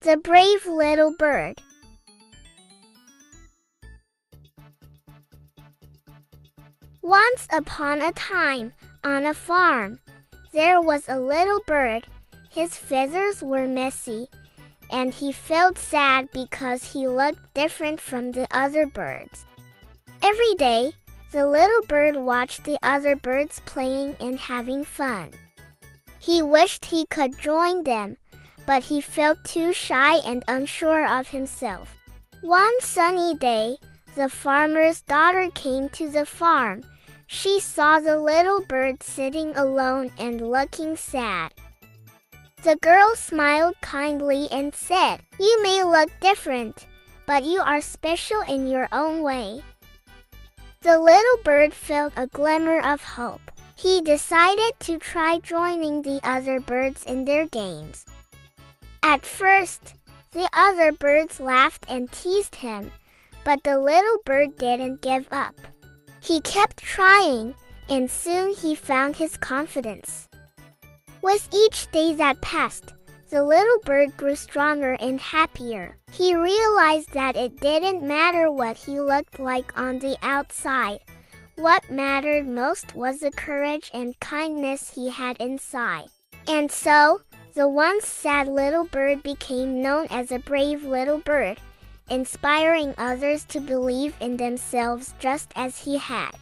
The brave little bird. Once upon a time, on a farm, there was a little bird. His feathers were messy, and he felt sad because he looked different from the other birds. Every day, the little bird watched the other birds playing and having fun. He wished he could join them, but he felt too shy and unsure of himself. One sunny day, the farmer's daughter came to the farm. She saw the little bird sitting alone and looking sad. The girl smiled kindly and said, "You may look different, but you are special in your own way." The little bird felt a glimmer of hope. He decided to try joining the other birds in their games. At first, the other birds laughed and teased him, but the little bird didn't give up. He kept trying, and soon he found his confidence. With each day that passed, the little bird grew stronger and happier. He realized that it didn't matter what he looked like on the outside. What mattered most was the courage and kindness he had inside. And so, the once sad little bird became known as a brave little bird, inspiring others to believe in themselves just as he had.